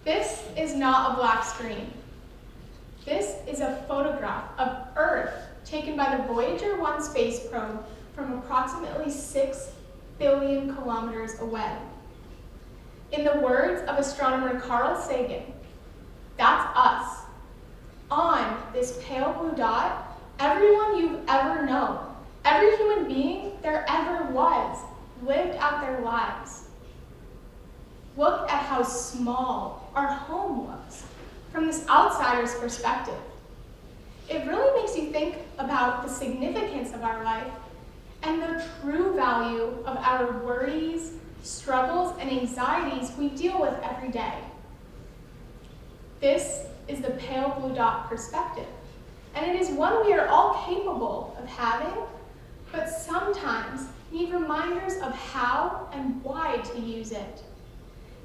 This is not a black screen. This is a photograph of Earth taken by the Voyager 1 space probe from approximately 6 billion kilometers away. In the words of astronomer Carl Sagan, that's us. On this pale blue dot, everyone you've ever known, every human being there ever was, lived out their lives. Look at how small our home looks from this outsider's perspective. It really makes you think about the significance of our life and the true value of our worries, struggles, and anxieties we deal with every day. This is the pale blue dot perspective, and it is one we are all capable of having, but sometimes need reminders of how and why to use it.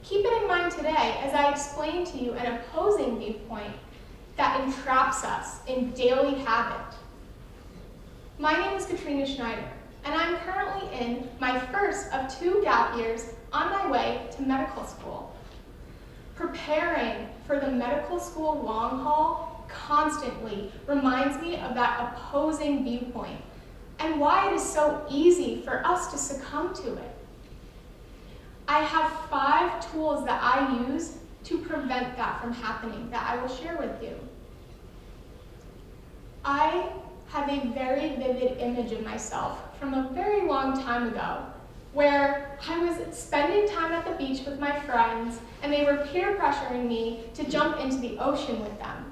Keep it in mind today as I explain to you an opposing viewpoint that entraps us in daily habit. My name is Katrina Schneider, and I'm currently in my first of 2 gap years on my way to medical school. Preparing for the medical school long haul constantly reminds me of that opposing viewpoint and why it is so easy for us to succumb to it. I have 5 tools that I use to prevent that from happening that I will share with you. I have a very vivid image of myself from a very long time ago where I was spending time at the beach with my friends and they were peer pressuring me to jump into the ocean with them.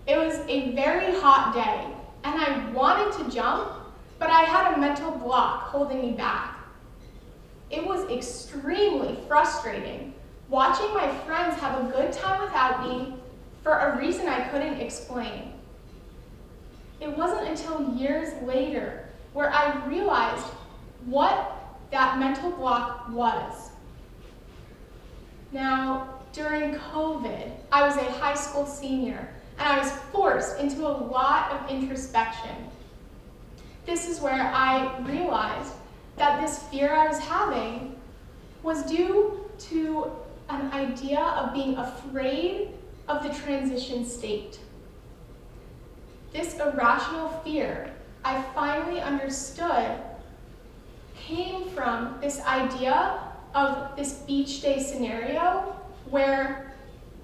It was a very hot day and I wanted to jump, but I had a mental block holding me back. It was extremely frustrating watching my friends have a good time without me for a reason I couldn't explain. It wasn't until years later where I realized what that mental block was. Now, during COVID, I was a high school senior and I was forced into a lot of introspection. This is where I realized that this fear I was having was due to an idea of being afraid of the transition state. This irrational fear, I finally understood, came from this idea of this beach day scenario where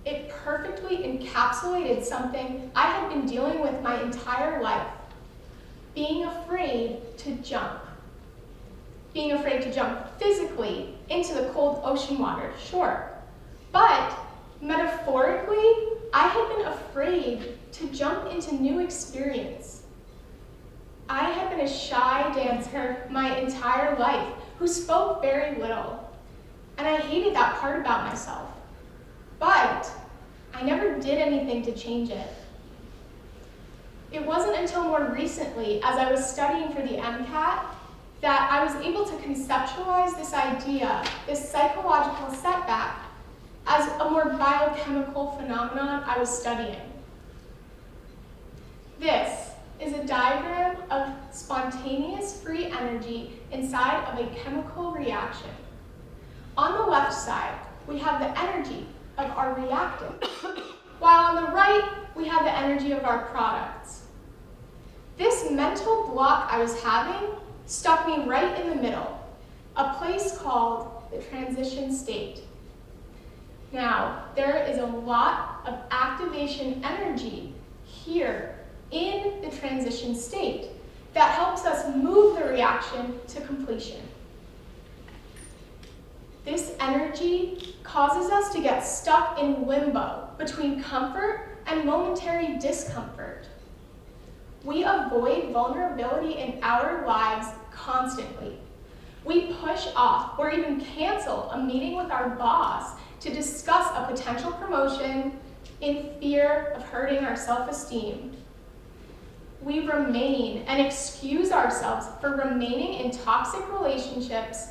it perfectly encapsulated something I had been dealing with my entire life, being afraid to jump. Being afraid to jump physically into the cold ocean water, sure. But metaphorically, I had been afraid to jump into new experience. I had been a shy dancer my entire life who spoke very little, and I hated that part about myself. But I never did anything to change it. It wasn't until more recently, as I was studying for the MCAT, that I was able to conceptualize this idea, this psychological setback, as a more biochemical phenomenon I was studying. This is a diagram of spontaneous free energy inside of a chemical reaction. On the left side, we have the energy of our reactant, while on the right, we have the energy of our products. This mental block I was having stuck me right in the middle, a place called the transition state. Now, there is a lot of activation energy here in the transition state that helps us move the reaction to completion. This energy causes us to get stuck in limbo between comfort and momentary discomfort. We avoid vulnerability in our lives constantly. We push off or even cancel a meeting with our boss to discuss a potential promotion in fear of hurting our self-esteem. We remain and excuse ourselves for remaining in toxic relationships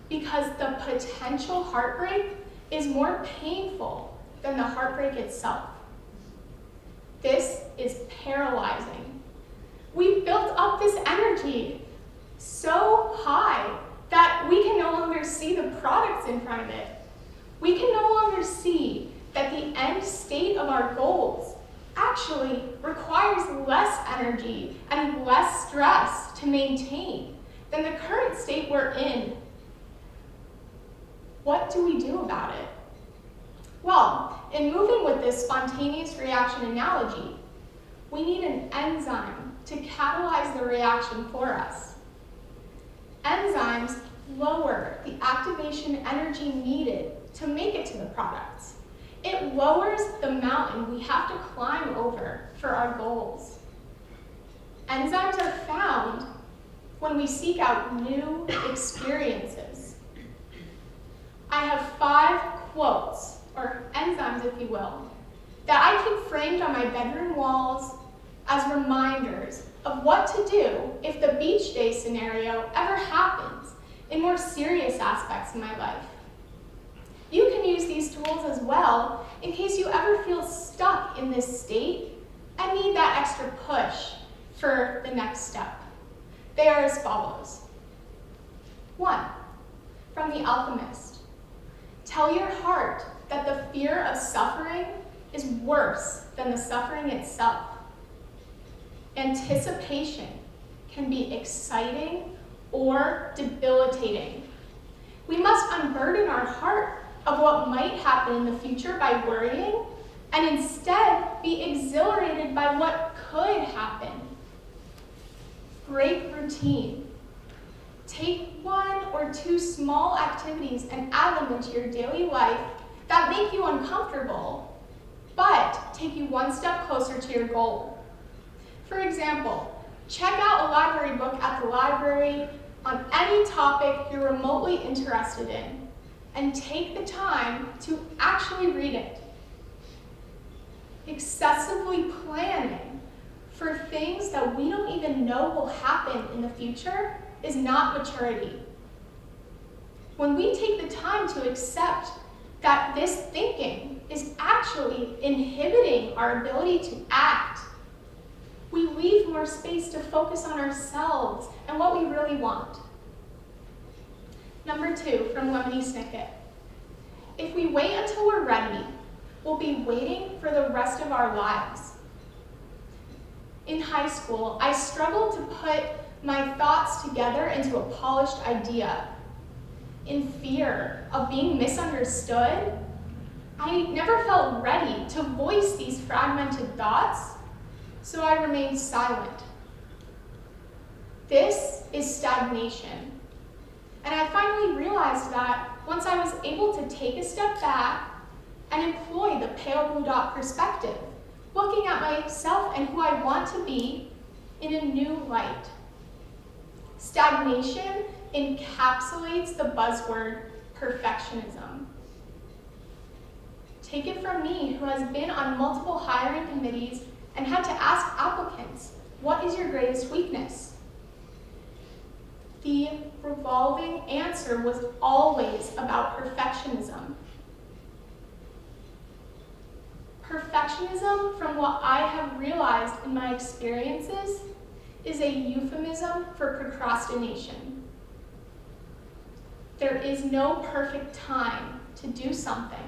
because the potential heartbreak is more painful than the heartbreak itself. This is paralyzing. We've built up this energy so high that we can no longer see the products in front of it. We can no longer see that the end state of our goals actually requires less energy and less stress to maintain than the current state we're in. What do we do about it? Well, in moving with this spontaneous reaction analogy, we need an enzyme to catalyze the reaction for us. Enzymes lower the activation energy needed to make it to the products. It lowers the mountain we have to climb over for our goals. Enzymes are found when we seek out new experiences. I have 5 quotes, or enzymes if you will, that I keep framed on my bedroom walls as reminders of what to do if the beach day scenario ever happens in more serious aspects of my life. You can use these tools as well in case you ever feel stuck in this state and need that extra push for the next step. They are as follows. 1, from The Alchemist. Tell your heart that the fear of suffering is worse than the suffering itself. Anticipation can be exciting or debilitating. We must unburden our heart of what might happen in the future by worrying, and instead be exhilarated by what could happen. Break routine. Take 1 or 2 small activities and add them into your daily life that make you uncomfortable, but take you 1 step closer to your goal. For example, check out a library book at the library on any topic you're remotely interested in, and take the time to actually read it. Excessively planning for things that we don't even know will happen in the future is not maturity. When we take the time to accept that this thinking is actually inhibiting our ability to act, we leave more space to focus on ourselves and what we really want. Number 2, from Lemony Snicket. If we wait until we're ready, we'll be waiting for the rest of our lives. In high school, I struggled to put my thoughts together into a polished idea. In fear of being misunderstood, I never felt ready to voice these fragmented thoughts, so I remained silent. This is stagnation. And I finally realized that once I was able to take a step back and employ the pale blue dot perspective, looking at myself and who I want to be in a new light. Stagnation encapsulates the buzzword perfectionism. Take it from me, who has been on multiple hiring committees and had to ask applicants, what is your greatest weakness? The revolving answer was always about perfectionism. Perfectionism, from what I have realized in my experiences, is a euphemism for procrastination. There is no perfect time to do something.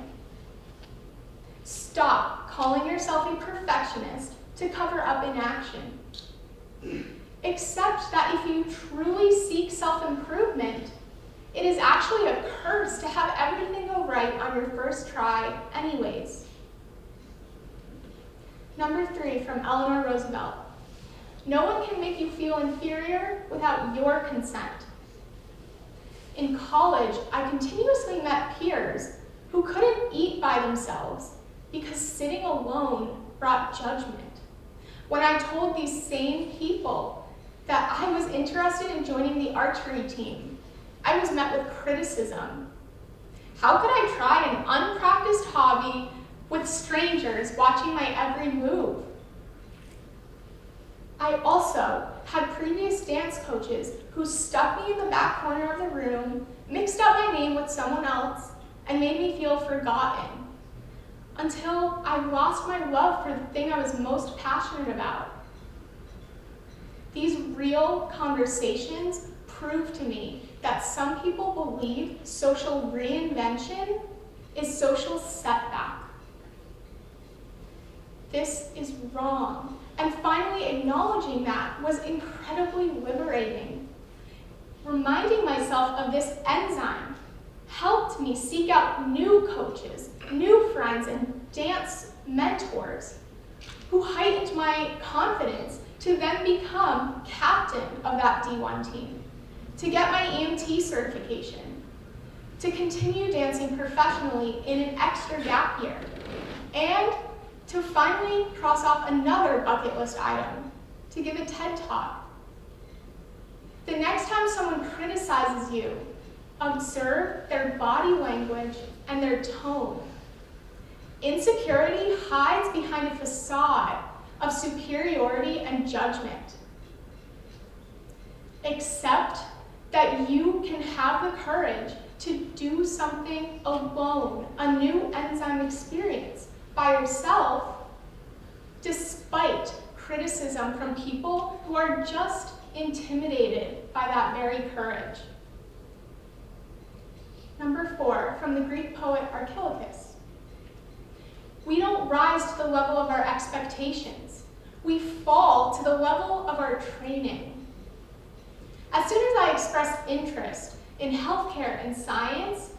Stop calling yourself a perfectionist to cover up inaction. Accept that if you truly seek self-improvement, it is actually a curse to have everything go right on your first try anyways. Number 3, from Eleanor Roosevelt. No one can make you feel inferior without your consent. In college, I continuously met peers who couldn't eat by themselves because sitting alone brought judgment. When I told these same people that I was interested in joining the archery team, I was met with criticism. How could I try an unpracticed hobby with strangers watching my every move? I also had previous dance coaches who stuck me in the back corner of the room, mixed up my name with someone else, and made me feel forgotten, until I lost my love for the thing I was most passionate about. These real conversations prove to me that some people believe social reinvention is social setback. this is wrong. And finally acknowledging that was incredibly liberating. Reminding myself of this enzyme helped me seek out new coaches, new friends, and dance mentors who heightened my confidence to then become captain of that D1 team, to get my EMT certification, to continue dancing professionally in an extra gap year, and to finally cross off another bucket list item, to give a TED Talk. The next time someone criticizes you, observe their body language and their tone. Insecurity hides behind a facade of superiority and judgment. Accept that you can have the courage to do something alone, a new enzyme experience by yourself, despite criticism from people who are just intimidated by that very courage. Number 4, from the Greek poet Archilochus. We don't rise to the level of our expectations. We fall to the level of our training. As soon as I expressed interest in healthcare and science,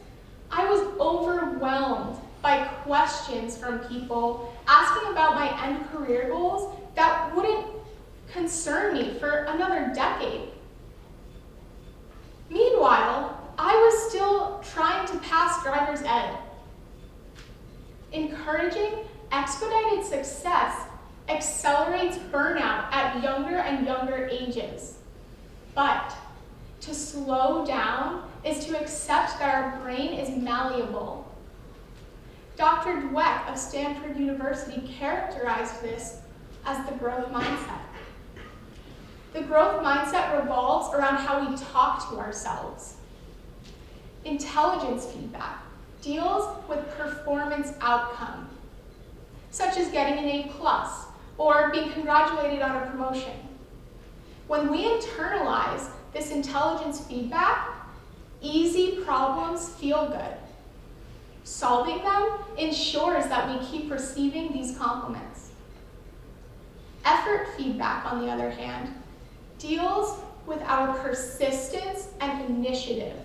I was overwhelmed by questions from people asking about my end career goals that wouldn't concern me for another decade. Meanwhile, I was still trying to pass driver's ed. Encouraging expedited success accelerates burnout at younger and younger ages. But to slow down is to accept that our brain is malleable. Dr. Dweck of Stanford University characterized this as the growth mindset. The growth mindset revolves around how we talk to ourselves. Intelligence feedback deals with performance outcome, such as getting an A+ or being congratulated on a promotion. When we internalize this intelligence feedback, easy problems feel good. Solving them ensures that we keep receiving these compliments. Effort feedback, on the other hand, deals with our persistence and initiative.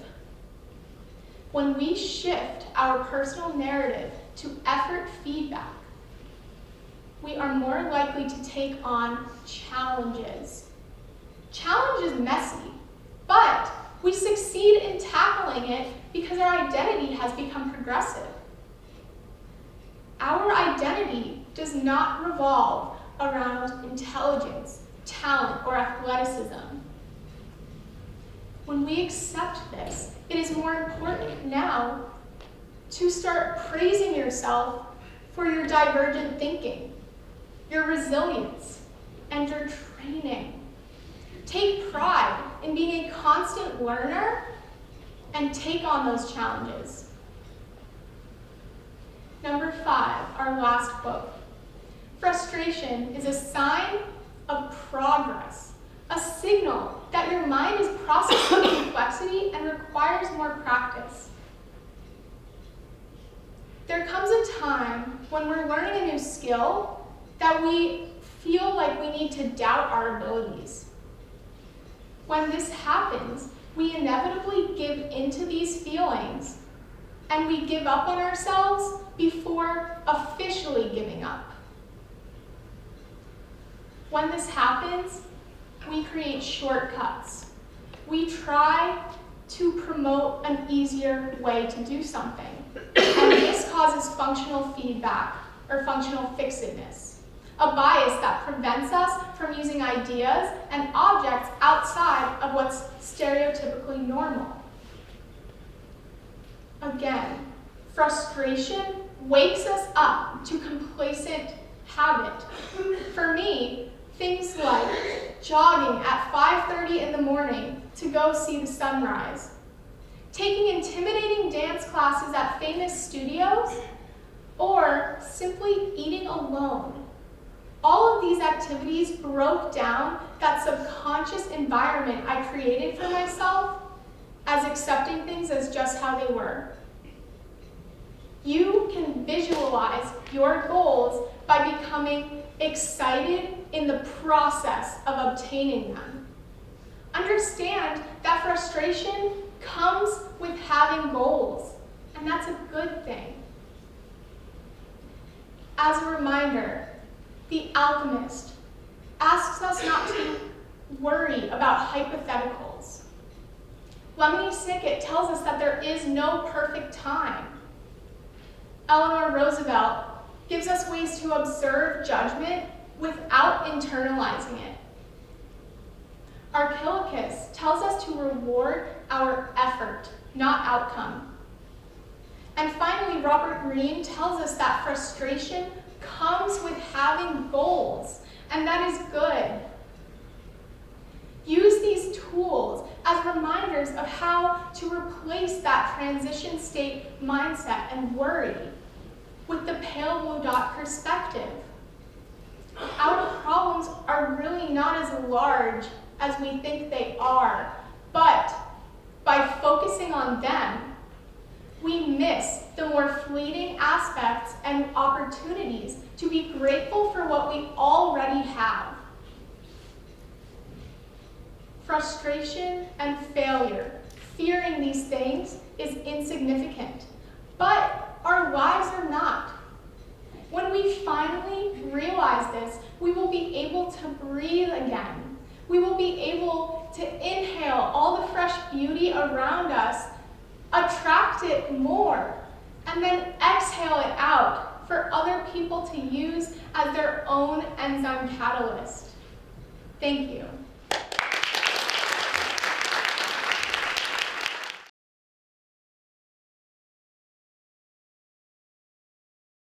When we shift our personal narrative to effort feedback, we are more likely to take on challenges. Challenge is messy, but we succeed in tackling it because our identity has become progressive. Our identity does not revolve around intelligence, talent, or athleticism. When we accept this, it is more important now to start praising yourself for your divergent thinking, your resilience, and your training. Take pride in being a constant learner and take on those challenges. Number 5, our last quote. Frustration is a sign of progress, a signal that your mind is processing complexity and requires more practice. There comes a time when we're learning a new skill that we feel like we need to doubt our abilities. When this happens, we inevitably give into these feelings and we give up on ourselves before officially giving up. When this happens, we create shortcuts. We try to promote an easier way to do something. And this causes functional feedback or functional fixedness, a bias that prevents us from using ideas and objects outside of what's stereotypically normal. Again, frustration wakes us up to complacent habit. For me, things like jogging at 5:30 in the morning to go see the sunrise, taking intimidating dance classes at famous studios, or simply eating alone. All of these activities broke down that subconscious environment I created for myself as accepting things as just how they were. You can visualize your goals by becoming excited in the process of obtaining them. Understand that frustration comes with having goals, and that's a good thing. As a reminder, the alchemist asks us not to worry about hypotheticals. Lemony Snicket tells us that there is no perfect time. Eleanor Roosevelt gives us ways to observe judgment without internalizing it. Archilochus tells us to reward our effort, not outcome. And finally, Robert Greene tells us that frustration comes with having goals, and that is good. Use these tools as reminders of how to replace that transition state mindset and worry with the pale blue dot perspective. Our problems are really not as large as we think they are, but by focusing on them, we miss the more fleeting aspects and opportunities to be grateful for what we already have. Frustration and failure, fearing these things, is insignificant, but our lives are not. When we finally realize this, we will be able to breathe again. We will be able to inhale all the fresh beauty around us, attract it more, and then exhale it out for other people to use as their own enzyme catalyst. Thank you.